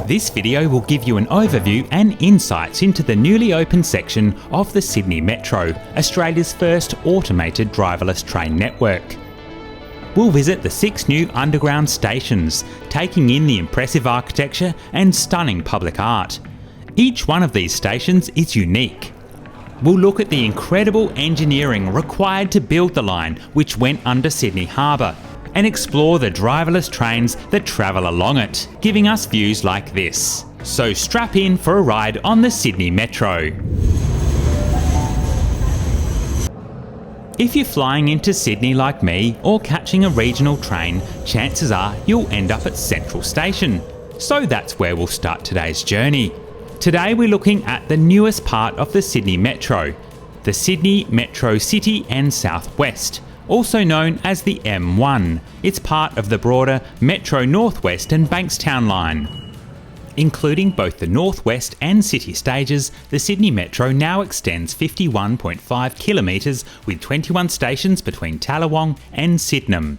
This video will give you an overview and insights into the newly opened section of the Sydney Metro, Australia's first automated driverless train network. We'll visit the 6 new underground stations, taking in the impressive architecture and stunning public art. Each one of these stations is unique. We'll look at the incredible engineering required to build the line which went under Sydney Harbour, and explore the driverless trains that travel along it, giving us views like this. So strap in for a ride on the Sydney Metro. If you're flying into Sydney like me or catching a regional train, chances are you'll end up at Central Station. So that's where we'll start today's journey. Today we're looking at the newest part of the Sydney Metro, the Sydney Metro City and South West, also known as the M1. It's part of the broader Metro Northwest and Bankstown line. Including both the Northwest and City stages, the Sydney Metro now extends 51.5 kilometres with 21 stations between Tallawong and Sydenham.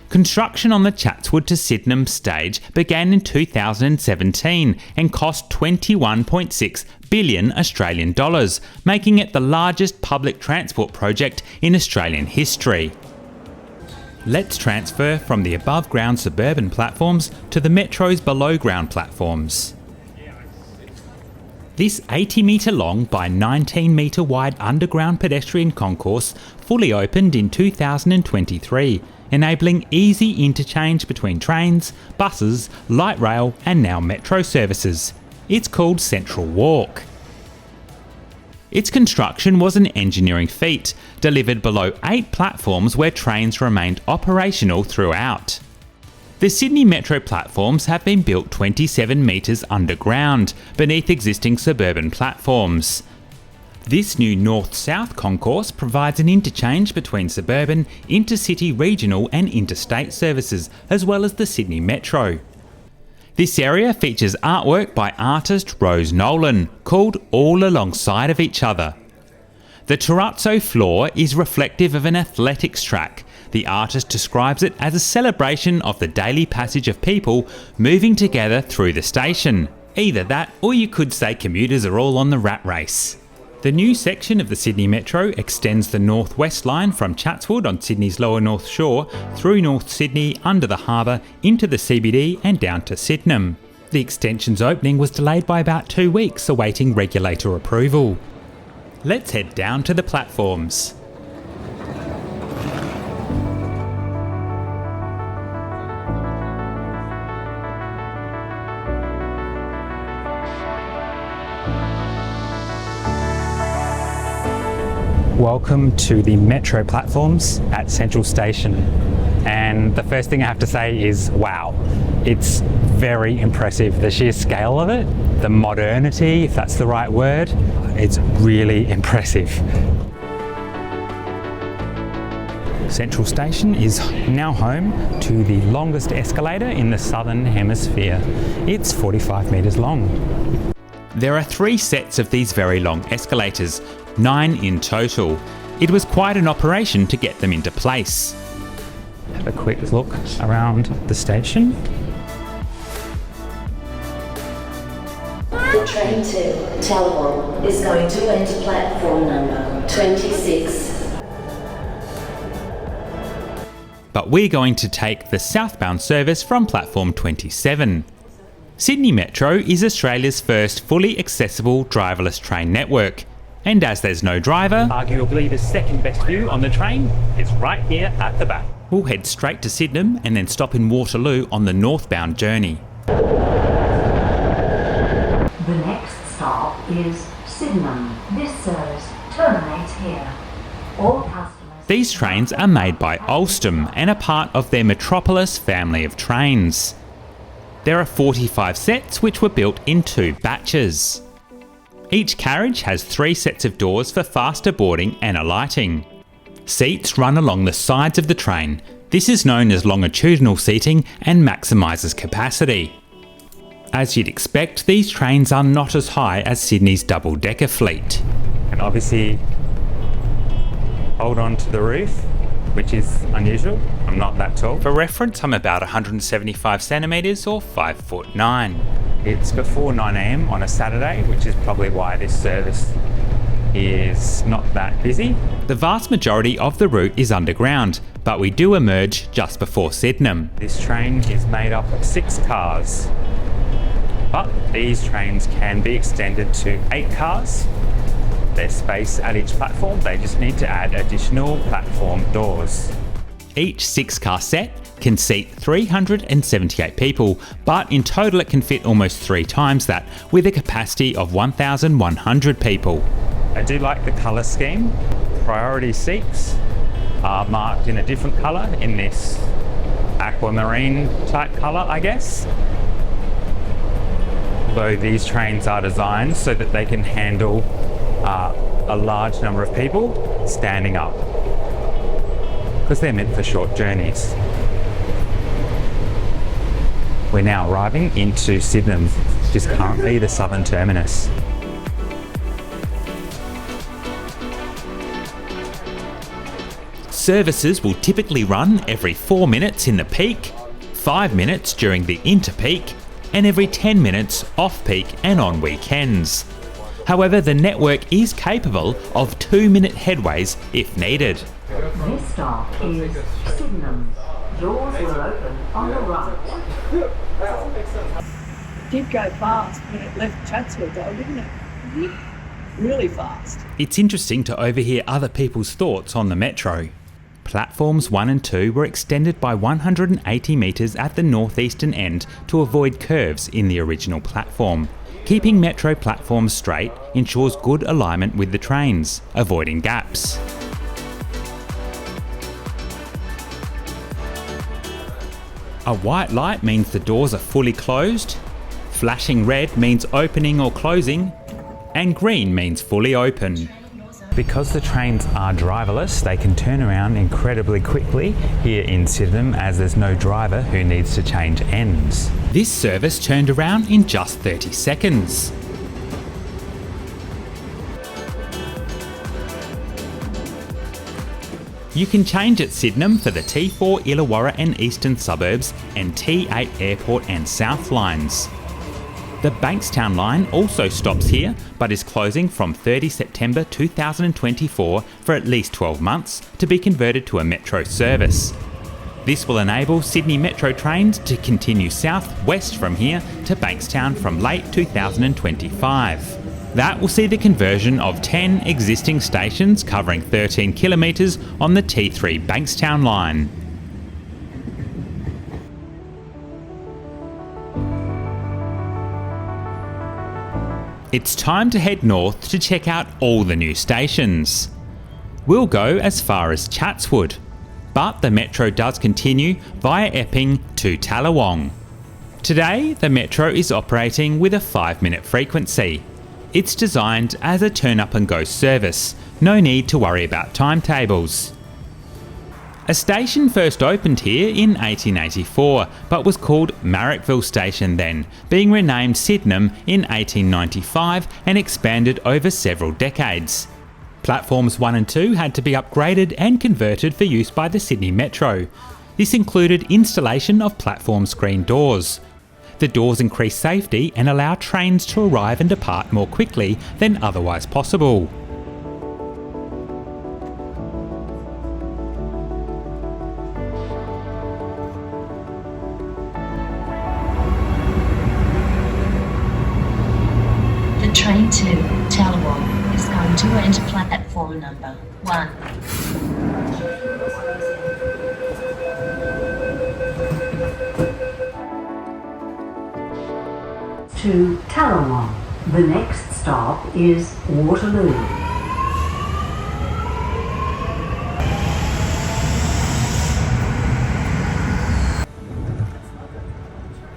Construction on the Chatswood to Sydenham stage began in 2017 and cost 21.6 billion Australian dollars, making it the largest public transport project in Australian history. Let's transfer from the above ground suburban platforms to the Metro's below ground platforms. This 80 metre long by 19 metre wide underground pedestrian concourse fully opened in 2023, enabling easy interchange between trains, buses, light rail and now metro services. It's called Central Walk. Its construction was an engineering feat, delivered below 8 platforms where trains remained operational throughout. The Sydney Metro platforms have been built 27 metres underground, beneath existing suburban platforms. This new north-south concourse provides an interchange between suburban, intercity, regional and interstate services, as well as the Sydney Metro. This area features artwork by artist Rose Nolan, called All Alongside of Each Other. The terrazzo floor is reflective of an athletics track. The artist describes it as a celebration of the daily passage of people moving together through the station. Either that, or you could say commuters are all on the rat race. The new section of the Sydney Metro extends the North West line from Chatswood on Sydney's lower North Shore through North Sydney under the Harbour into the CBD and down to Sydenham. The extension's opening was delayed by about 2 weeks, awaiting regulator approval. Let's head down to the platforms. Welcome to the Metro platforms at Central Station, and the first thing I have to say is wow, it's very impressive. The sheer scale of it, the modernity, if that's the right word, it's really impressive. Central Station is now home to the longest escalator in the southern hemisphere. It's 45 metres long. There are 3 sets of these very long escalators, 9 in total. It was quite an operation to get them into place. Have a quick look around the station. Train to Tallawong is going to enter platform number 26. But we're going to take the southbound service from platform 27. Sydney Metro is Australia's first fully accessible driverless train network. And as there's no driver, arguably the second best view on the train is right here at the back. We'll head straight to Sydenham and then stop in Waterloo on the northbound journey. The next stop is Sydenham. This service terminates here. All customers... These trains are made by Alstom and are part of their Metropolis family of trains. There are 45 sets which were built in 2 batches. Each carriage has 3 sets of doors for faster boarding and alighting. Seats run along the sides of the train. This is known as longitudinal seating and maximises capacity. As you'd expect, these trains are not as high as Sydney's double-decker fleet. And obviously hold on to the roof, which is unusual. I'm not that tall. For reference, I'm about 175 centimetres or 5'9". It's before 9 AM on a Saturday, which is probably why this service is not that busy. The vast majority of the route is underground, but we do emerge just before Sydenham. This train is made up of 6 cars, but these trains can be extended to 8 cars. There's space at each platform, they just need to add additional platform doors. Each 6-car set can seat 378 people, but in total it can fit almost 3 times that, with a capacity of 1,100 people. I do like the colour scheme. Priority seats are marked in a different colour, in this aquamarine type colour, I guess. Although these trains are designed so that they can handle a large number of people standing up, because they're meant for short journeys. We're now arriving into Sydenham, which is currently the southern terminus. Services will typically run every 4 minutes in the peak, 5 minutes during the interpeak, and every 10 minutes off-peak and on weekends. However, the network is capable of 2-minute headways if needed. This stop is Sydenham. Doors will open on the right. Did go fast when it left Chatswood though, didn't it? Really fast. It's interesting to overhear other people's thoughts on the metro. Platforms 1 and 2 were extended by 180 metres at the northeastern end to avoid curves in the original platform. Keeping metro platforms straight ensures good alignment with the trains, avoiding gaps. A white light means the doors are fully closed, flashing red means opening or closing, and green means fully open. Because the trains are driverless, they can turn around incredibly quickly here in Sydenham, as there's no driver who needs to change ends. This service turned around in just 30 seconds. You can change at Sydenham for the T4 Illawarra and Eastern Suburbs and T8 Airport and South lines. The Bankstown line also stops here, but is closing from 30 September 2024 for at least 12 months to be converted to a metro service. This will enable Sydney Metro trains to continue south-west from here to Bankstown from late 2025. That will see the conversion of 10 existing stations covering 13 kilometres on the T3 Bankstown line. It's time to head north to check out all the new stations. We'll go as far as Chatswood, but the metro does continue via Epping to Tallawong. Today, the metro is operating with a 5-minute frequency. It's designed as a turn up and go service, no need to worry about timetables. A station first opened here in 1884, but was called Marrickville Station then, being renamed Sydenham in 1895 and expanded over several decades. Platforms 1 and 2 had to be upgraded and converted for use by the Sydney Metro. This included installation of platform screen doors. The doors increase safety and allow trains to arrive and depart more quickly than otherwise possible. The train to Tallawong is going to enter platform number 1. To Tallawong. The next stop is Waterloo.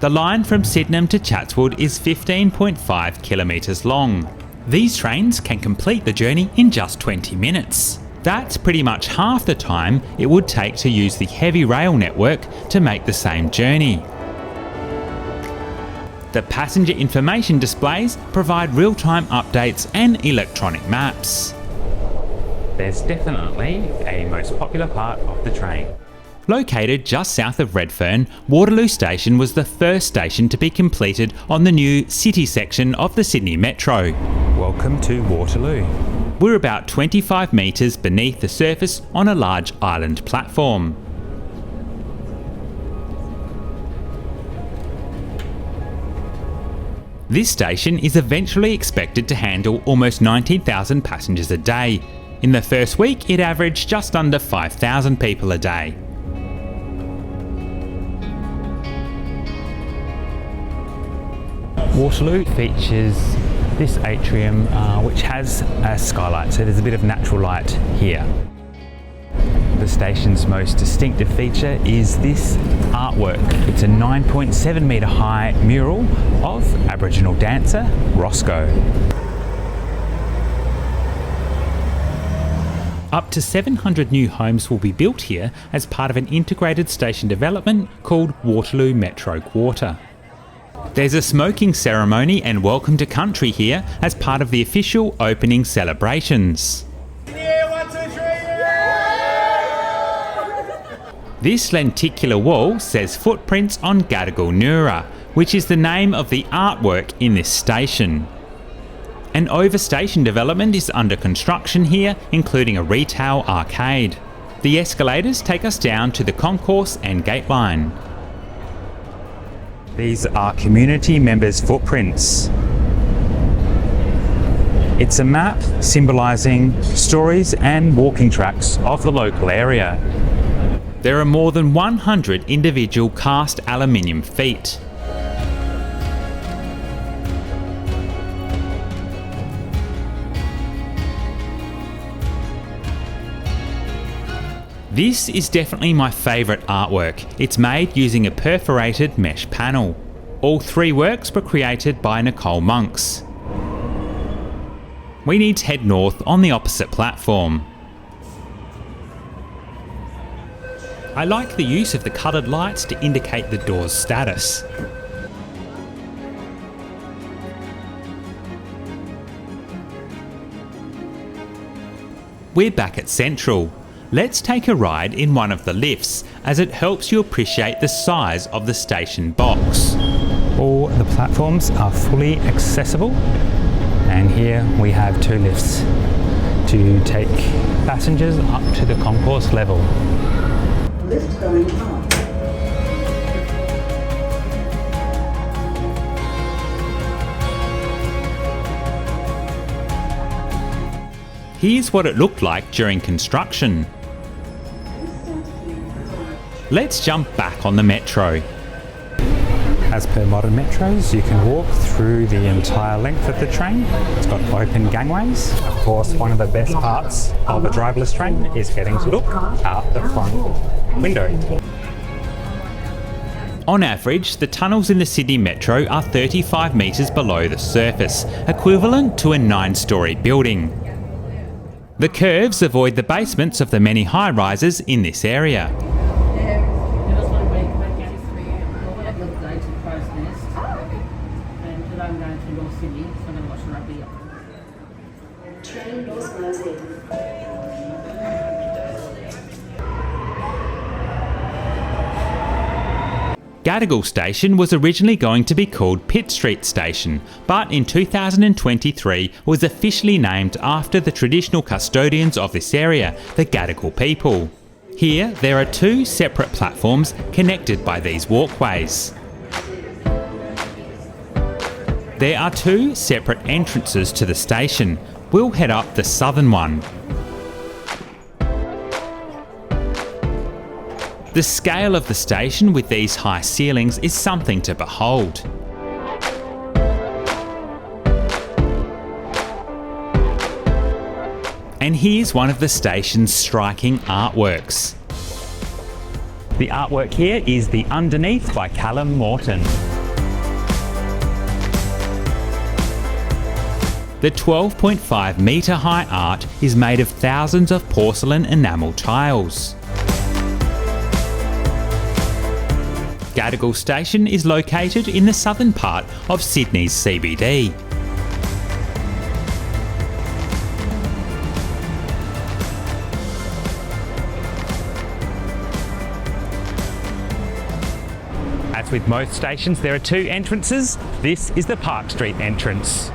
The line from Sydenham to Chatswood is 15.5 kilometres long. These trains can complete the journey in just 20 minutes. That's pretty much half the time it would take to use the heavy rail network to make the same journey. The passenger information displays provide real-time updates and electronic maps. There's definitely a most popular part of the train. Located just south of Redfern, Waterloo Station was the first station to be completed on the new city section of the Sydney Metro. Welcome to Waterloo. We're about 25 metres beneath the surface on a large island platform. This station is eventually expected to handle almost 19,000 passengers a day. In the first week, it averaged just under 5,000 people a day. Waterloo features this atrium which has a skylight, so there's a bit of natural light here. The station's most distinctive feature is this artwork. It's a 9.7 metre high mural of Aboriginal dancer Roscoe. Up to 700 new homes will be built here as part of an integrated station development called Waterloo Metro Quarter. There's a smoking ceremony and welcome to country here as part of the official opening celebrations. This lenticular wall says Footprints on Gadigal Station, which is the name of the artwork in this station. An over-station development is under construction here, including a retail arcade. The escalators take us down to the Concourse and gate line. These are community members' footprints. It's a map symbolising stories and walking tracks of the local area. There are more than 100 individual cast aluminium feet. This is definitely my favourite artwork. It's made using a perforated mesh panel. All three works were created by Nicole Monks. We need to head north on the opposite platform. I like the use of the coloured lights to indicate the door's status. We're back at Central. Let's take a ride in one of the lifts, as it helps you appreciate the size of the station box. All the platforms are fully accessible, and here we have two lifts to take passengers up to the concourse level. Lift going up. Here's what it looked like during construction. Let's jump back on the metro. As per modern metros, you can walk through the entire length of the train. It's got open gangways. Of course, one of the best parts of a driverless train is getting to look out the front window. On average, the tunnels in the Sydney Metro are 35 metres below the surface, equivalent to a 9-storey building. The curves avoid the basements of the many high-rises in this area. Gadigal Station was originally going to be called Pitt Street Station, but in 2023 was officially named after the traditional custodians of this area, the Gadigal people. Here, there are two separate platforms connected by these walkways. There are two separate entrances to the station. We'll head up the southern one. The scale of the station with these high ceilings is something to behold. And here's one of the station's striking artworks. The artwork here is The Underneath by Callum Morton. The 12.5 metre high art is made of thousands of porcelain enamel tiles. Gadigal Station is located in the southern part of Sydney's CBD. As with most stations, there are two entrances. This is the Park Street entrance.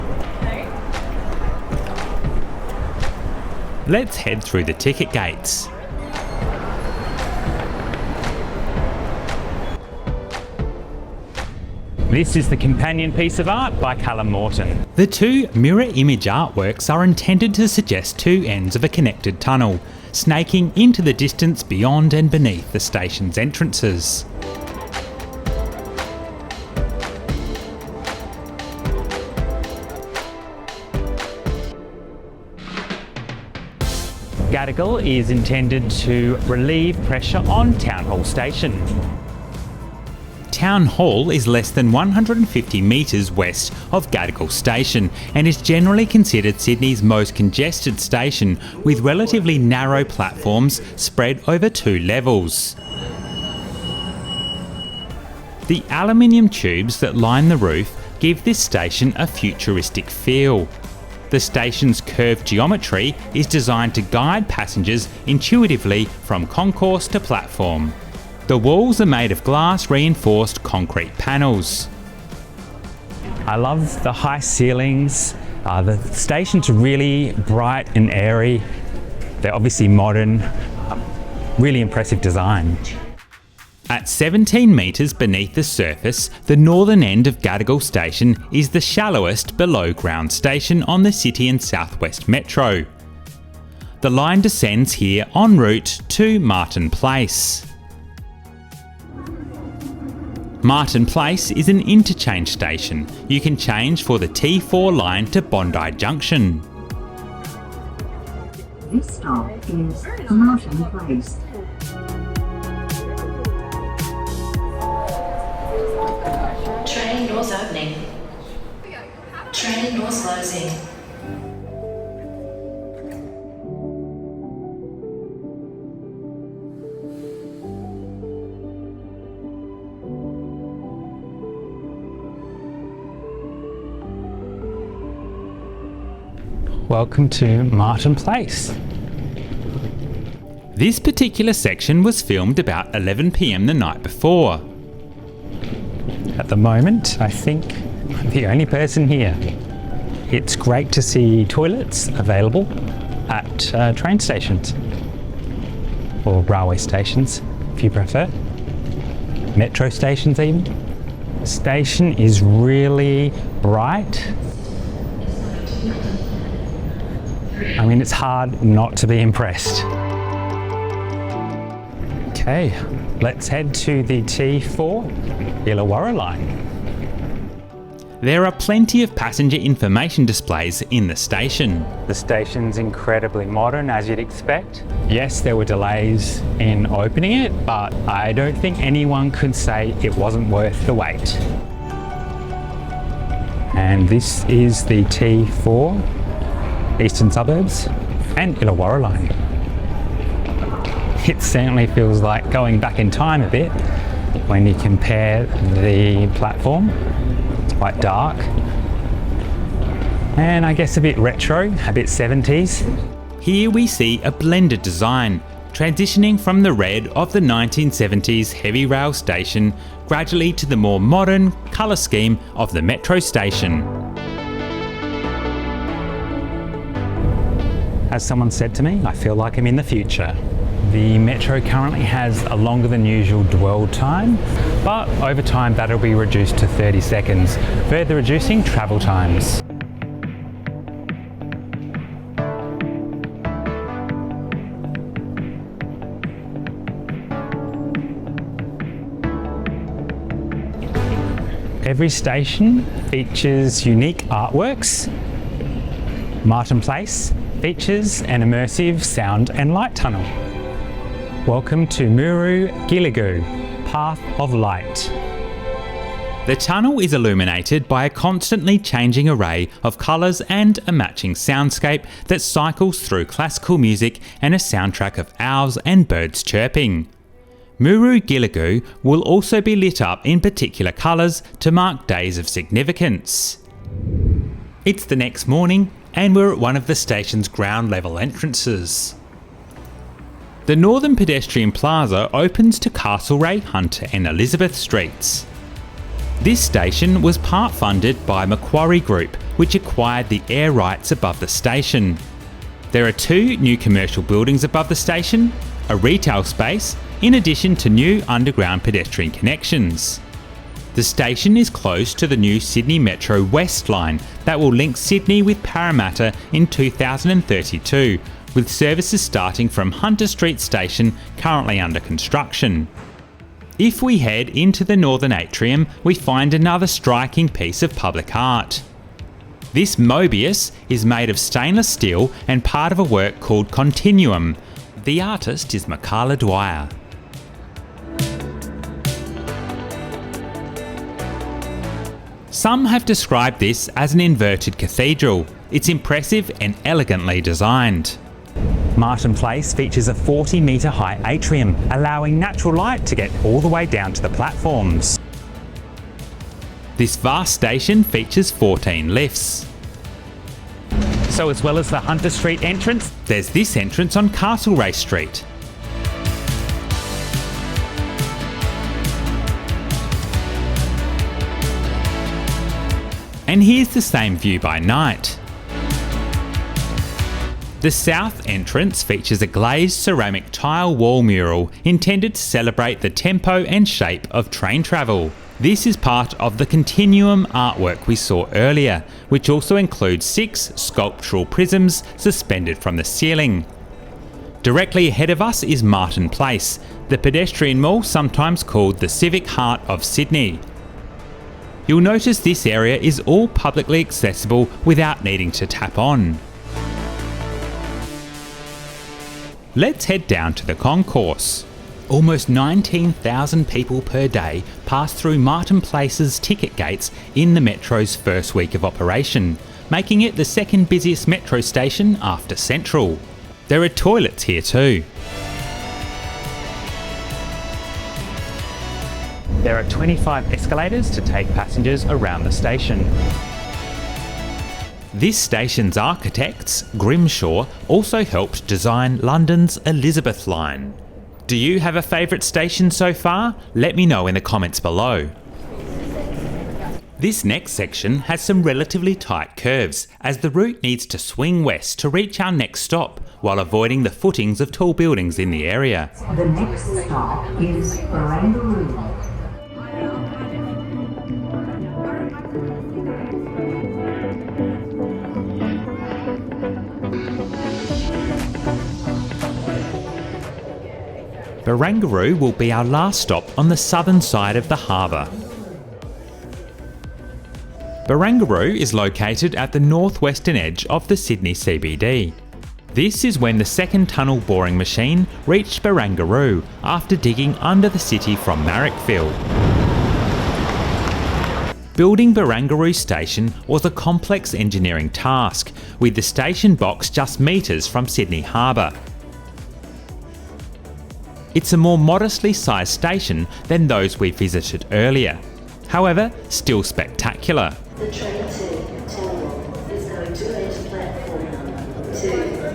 Let's head through the ticket gates. This is the companion piece of art by Callum Morton. The two mirror image artworks are intended to suggest two ends of a connected tunnel, snaking into the distance beyond and beneath the station's entrances. Gadigal is intended to relieve pressure on Town Hall Station. Town Hall is less than 150 metres west of Gadigal Station and is generally considered Sydney's most congested station, with relatively narrow platforms spread over two levels. The aluminium tubes that line the roof give this station a futuristic feel. The station's curved geometry is designed to guide passengers intuitively from concourse to platform. The walls are made of glass reinforced concrete panels. I love the high ceilings. The station's really bright and airy. They're obviously modern, really impressive design. At 17 metres beneath the surface, the northern end of Gadigal Station is the shallowest below ground station on the City and South West Metro. The line descends here en route to Martin Place. Martin Place is an interchange station. You can change for the T4 line to Bondi Junction. This stop is Martin Place. Train doors opening. Train doors closing. Welcome to Martin Place. This particular section was filmed about 11 p.m. the night before. At the moment, I think I'm the only person here. It's great to see toilets available at train stations, or railway stations if you prefer, metro stations even. The station is really bright. I mean, it's hard not to be impressed. Okay, let's head to the T4 Illawarra line. There are plenty of passenger information displays in the station. The station's incredibly modern, as you'd expect. Yes, there were delays in opening it, but I don't think anyone could say it wasn't worth the wait. And this is the T4 Eastern Suburbs and Illawarra line. It certainly feels like going back in time a bit when you compare the platform. It's quite dark and I guess a bit retro, a bit 70s. Here we see a blended design, transitioning from the red of the 1970s heavy rail station gradually to the more modern colour scheme of the metro station. As someone said to me, I feel like I'm in the future. The metro currently has a longer than usual dwell time, but over time that'll be reduced to 30 seconds, further reducing travel times. Every station features unique artworks. Martin Place features an immersive sound and light tunnel. Welcome to Muru Giligu, Path of Light. The tunnel is illuminated by a constantly changing array of colours and a matching soundscape that cycles through classical music and a soundtrack of owls and birds chirping. Muru Giligu will also be lit up in particular colours to mark days of significance. It's the next morning and we're at one of the station's ground level entrances. The Northern Pedestrian Plaza opens to Castlereagh, Hunter and Elizabeth Streets. This station was part funded by Macquarie Group, which acquired the air rights above the station. There are 2 new commercial buildings above the station, a retail space, in addition to new underground pedestrian connections. The station is close to the new Sydney Metro West line that will link Sydney with Parramatta in 2032, with services starting from Hunter Street Station, currently under construction. If we head into the northern atrium, we find another striking piece of public art. This Mobius is made of stainless steel and part of a work called Continuum. The artist is Michaela Dwyer. Some have described this as an inverted cathedral. It's impressive and elegantly designed. Martin Place features a 40-metre high atrium, allowing natural light to get all the way down to the platforms. This vast station features 14 lifts. So as well as the Hunter Street entrance, there's this entrance on Castlereagh Street. And here's the same view by night. The south entrance features a glazed ceramic tile wall mural intended to celebrate the tempo and shape of train travel. This is part of the Continuum artwork we saw earlier, which also includes 6 sculptural prisms suspended from the ceiling. Directly ahead of us is Martin Place, the pedestrian mall sometimes called the civic heart of Sydney. You'll notice this area is all publicly accessible without needing to tap on. Let's head down to the Concourse. Almost 19,000 people per day pass through Martin Place's ticket gates in the Metro's first week of operation, making it the second busiest metro station after Central. There are toilets here too. There are 25 escalators to take passengers around the station. This station's architects, Grimshaw, also helped design London's Elizabeth line. Do you have a favourite station so far? Let me know in the comments below. This next section has some relatively tight curves, as the route needs to swing west to reach our next stop, while avoiding the footings of tall buildings in the area. The next stop is Barangaroo. Barangaroo will be our last stop on the southern side of the harbour. Barangaroo is located at the northwestern edge of the Sydney CBD. This is when the second tunnel boring machine reached Barangaroo after digging under the city from Marrickville. Building Barangaroo Station was a complex engineering task, with the station box just metres from Sydney Harbour. It's a more modestly sized station than those we visited earlier. However, still spectacular. The train to Chatswood is going to enter platform number 2.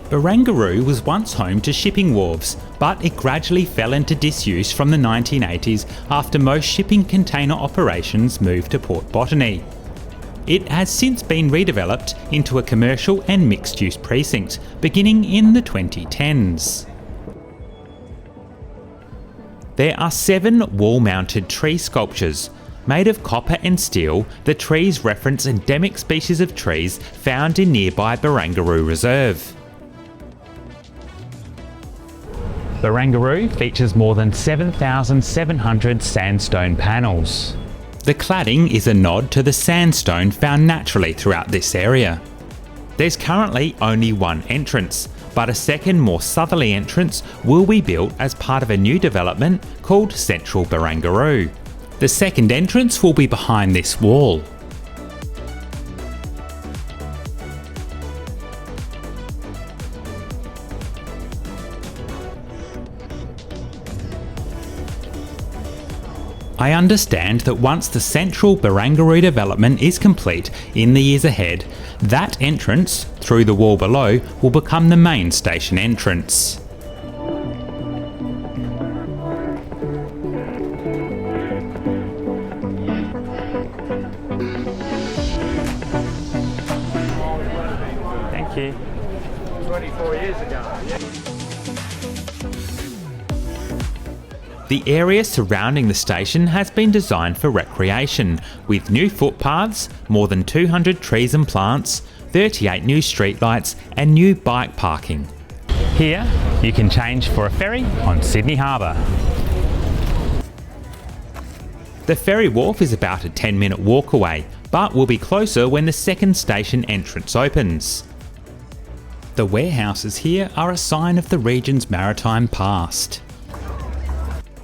Barangaroo was once home to shipping wharves, but it gradually fell into disuse from the 1980s after most shipping container operations moved to Port Botany. It has since been redeveloped into a commercial and mixed-use precinct, beginning in the 2010s. There are 7 wall-mounted tree sculptures. Made of copper and steel, the trees reference endemic species of trees found in nearby Barangaroo Reserve. Barangaroo features more than 7,700 sandstone panels. The cladding is a nod to the sandstone found naturally throughout this area. There's currently only one entrance, but a second, more southerly entrance will be built as part of a new development called Central Barangaroo. The second entrance will be behind this wall. I understand that once the Central Barangaroo development is complete in the years ahead, that entrance, through the wall below, will become the main station entrance. The area surrounding the station has been designed for recreation, with new footpaths, more than 200 trees and plants, 38 new streetlights and new bike parking. Here you can change for a ferry on Sydney Harbour. The ferry wharf is about a 10-minute walk away, but will be closer when the second station entrance opens. The warehouses here are a sign of the region's maritime past.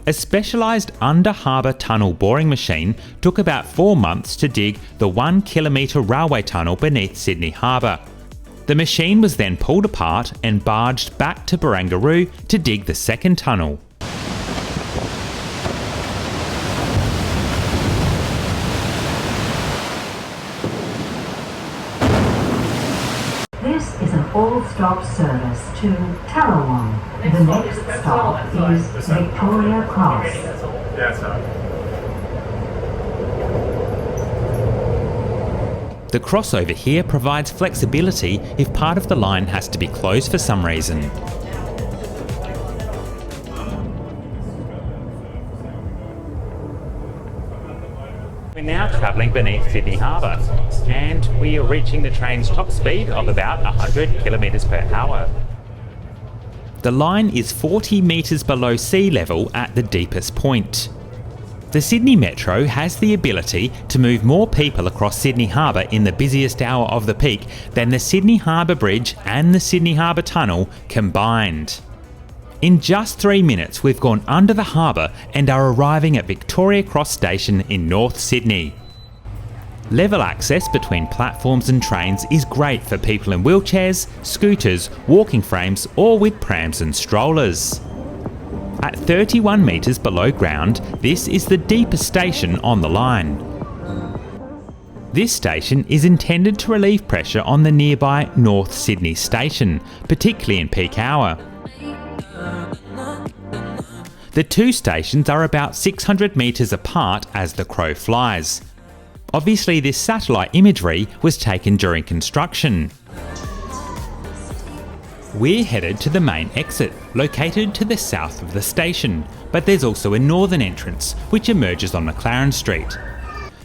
A specialised under-harbour tunnel boring machine took about 4 months to dig the 1 kilometre railway tunnel beneath Sydney Harbour. The machine was then pulled apart and barged back to Barangaroo to dig the second tunnel. This is an all-stop service to Tallawong. The next stop is Victoria Cross. The crossover here provides flexibility if part of the line has to be closed for some reason. We're now travelling beneath Sydney Harbour and we are reaching the train's top speed of about 100 kilometres per hour. The line is 40 metres below sea level at the deepest point. The Sydney Metro has the ability to move more people across Sydney Harbour in the busiest hour of the peak than the Sydney Harbour Bridge and the Sydney Harbour Tunnel combined. In just 3 minutes we've gone under the harbour and are arriving at Victoria Cross Station in North Sydney. Level access between platforms and trains is great for people in wheelchairs, scooters, walking frames or with prams and strollers. At 31 metres below ground, this is the deepest station on the line. This station is intended to relieve pressure on the nearby North Sydney Station, particularly in peak hour. The two stations are about 600 metres apart as the crow flies. Obviously this satellite imagery was taken during construction. We're headed to the main exit, located to the south of the station, but there's also a northern entrance, which emerges on McLaren Street.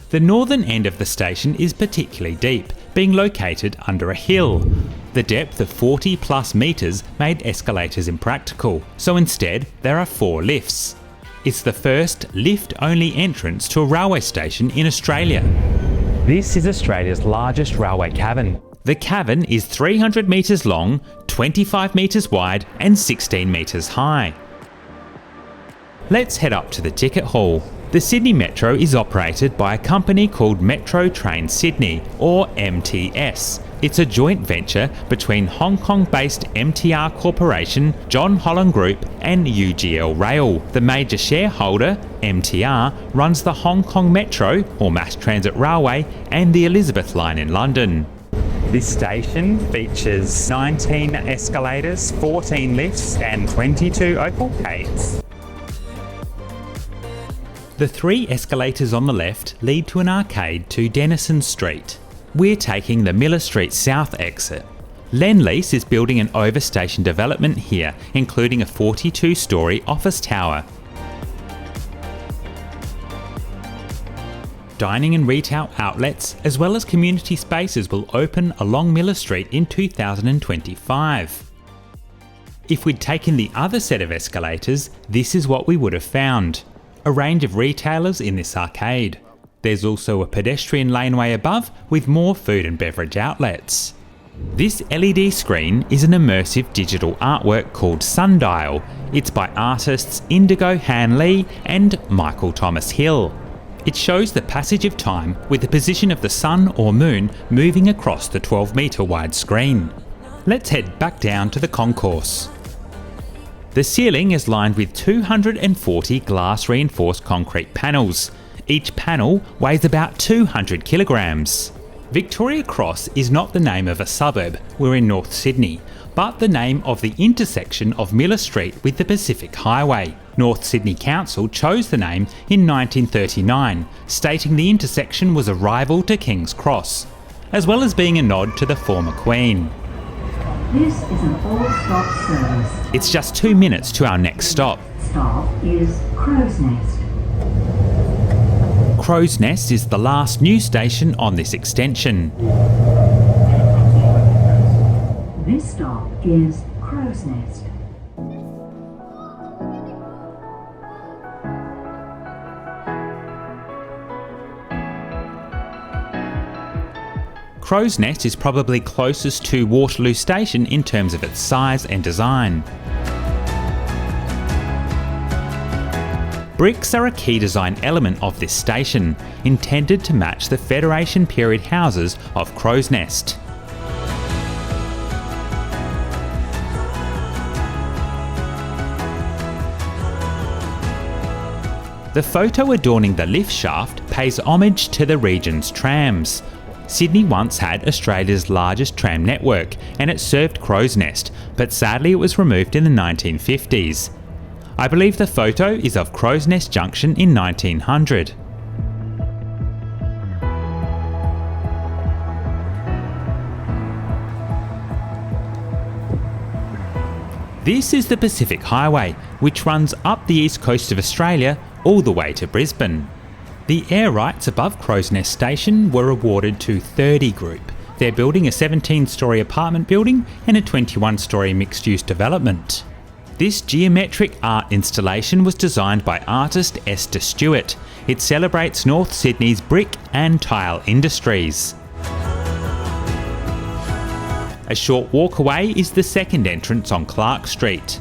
The northern end of the station is particularly deep, being located under a hill. The depth of 40 plus metres made escalators impractical, so instead there are 4 lifts. It's the first lift-only entrance to a railway station in Australia. This is Australia's largest railway cavern. The cavern is 300 metres long, 25 metres wide and 16 metres high. Let's head up to the ticket hall. The Sydney Metro is operated by a company called Metro Train Sydney, or MTS. It's a joint venture between Hong Kong-based MTR Corporation, John Holland Group and UGL Rail. The major shareholder, MTR, runs the Hong Kong Metro, or Mass Transit Railway, and the Elizabeth Line in London. This station features 19 escalators, 14 lifts and 22 opal gates. The 3 escalators on the left lead to an arcade to Denison Street. We're taking the Miller Street South exit. Lendlease is building an overstation development here, including a 42-storey office tower. Dining and retail outlets, as well as community spaces, will open along Miller Street in 2025. If we'd taken the other set of escalators, this is what we would have found. A range of retailers in this arcade. There's also a pedestrian laneway above with more food and beverage outlets. This LED screen is an immersive digital artwork called Sundial. It's by artists Indigo Han Lee and Michael Thomas Hill. It shows the passage of time with the position of the sun or moon moving across the 12-metre wide screen. Let's head back down to the concourse. The ceiling is lined with 240 glass reinforced concrete panels. Each panel weighs about 200 kilograms. Victoria Cross is not the name of a suburb, we're in North Sydney, but the name of the intersection of Miller Street with the Pacific Highway. North Sydney Council chose the name in 1939, stating the intersection was a rival to King's Cross, as well as being a nod to the former Queen. This is an all-stop service. It's just 2 minutes to our next stop. Stop is Crow's Nest. Crow's Nest is the last new station on this extension. This stop is Crow's Nest. Crow's Nest is probably closest to Waterloo Station in terms of its size and design. Bricks are a key design element of this station, intended to match the Federation period houses of Crow's Nest. The photo adorning the lift shaft pays homage to the region's trams. Sydney once had Australia's largest tram network and it served Crow's Nest, but sadly it was removed in the 1950s. I believe the photo is of Crow's Nest Junction in 1900. This is the Pacific Highway, which runs up the east coast of Australia all the way to Brisbane. The air rights above Crow's Nest Station were awarded to 30 Group. They're building a 17-storey apartment building and a 21-storey mixed-use development. This geometric art installation was designed by artist Esther Stewart. It celebrates North Sydney's brick and tile industries. A short walk away is the second entrance on Clark Street.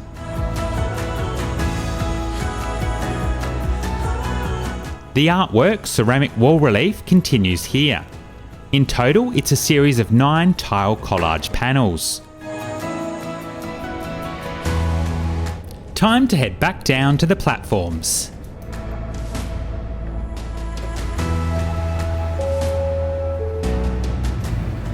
The artwork, ceramic wall relief, continues here. In total, it's a series of 9 tile collage panels. Time to head back down to the platforms.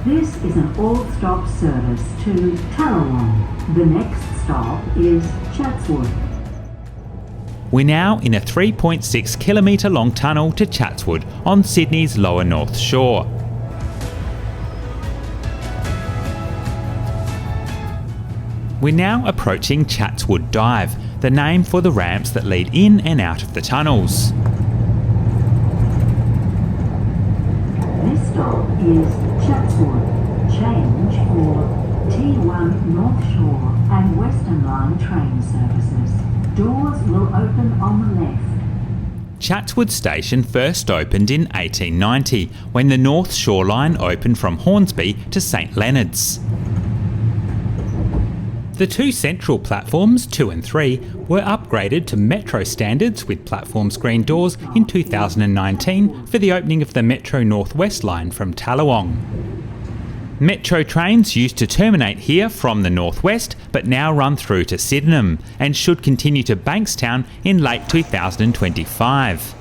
This is an all-stop service to Tallawong. The next stop is Chatswood. We're now in a 3.6 kilometre long tunnel to Chatswood on Sydney's lower North Shore. We're now approaching Chatswood Dive, the name for the ramps that lead in and out of the tunnels. This stop is Chatswood. Change for T1 North Shore and Western Line train services. Doors will open on the left. Chatswood Station first opened in 1890 when the North Shore line opened from Hornsby to St Leonards. The two central platforms, 2 and 3, were upgraded to Metro standards with platform screen doors in 2019 for the opening of the Metro North West line from Tallawong. Metro trains used to terminate here from the northwest but now run through to Sydenham and should continue to Bankstown in late 2025.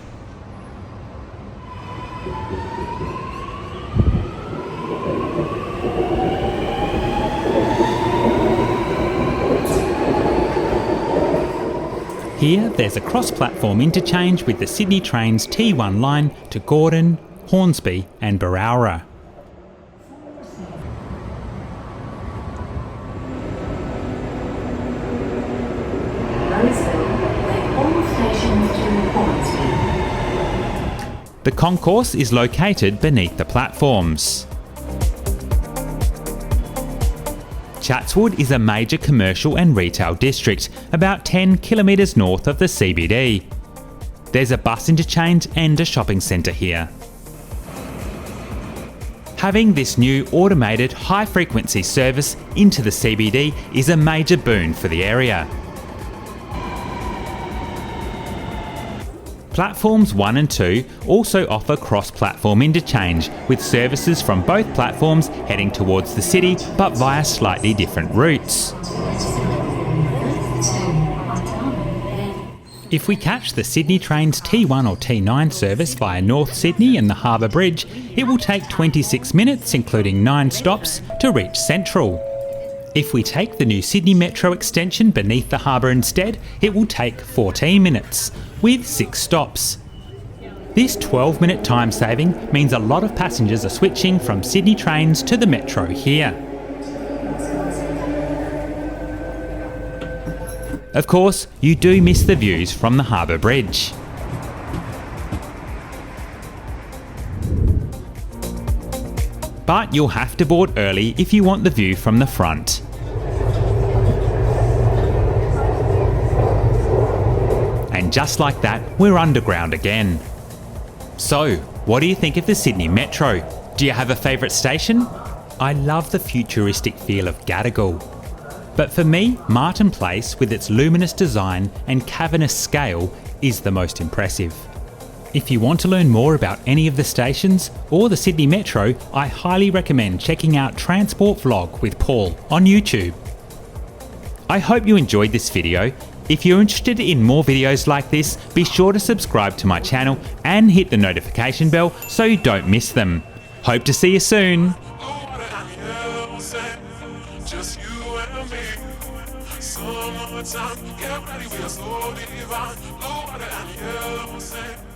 Here there's a cross-platform interchange with the Sydney Trains T1 line to Gordon, Hornsby and Berowra. The Concourse is located beneath the platforms. Chatswood is a major commercial and retail district, about 10 kilometres north of the CBD. There's a bus interchange and a shopping centre here. Having this new automated high-frequency service into the CBD is a major boon for the area. Platforms 1 and 2 also offer cross-platform interchange, with services from both platforms heading towards the city but via slightly different routes. If we catch the Sydney Trains T1 or T9 service via North Sydney and the Harbour Bridge, it will take 26 minutes, including 9 stops, to reach Central. If we take the new Sydney Metro extension beneath the harbour instead, it will take 14 minutes, with 6 stops. This 12-minute time saving means a lot of passengers are switching from Sydney Trains to the Metro here. Of course, you do miss the views from the Harbour Bridge. But you'll have to board early if you want the view from the front. And just like that, we're underground again. So, what do you think of the Sydney Metro? Do you have a favourite station? I love the futuristic feel of Gadigal. But for me, Martin Place, with its luminous design and cavernous scale, is the most impressive. If you want to learn more about any of the stations or the Sydney Metro, I highly recommend checking out Transport Vlog with Paul on YouTube. I hope you enjoyed this video. If you're interested in more videos like this, be sure to subscribe to my channel and hit the notification bell so you don't miss them. Hope to see you soon. Just you and me. Summertime, get ready, we are so divine. Water and yellow sand.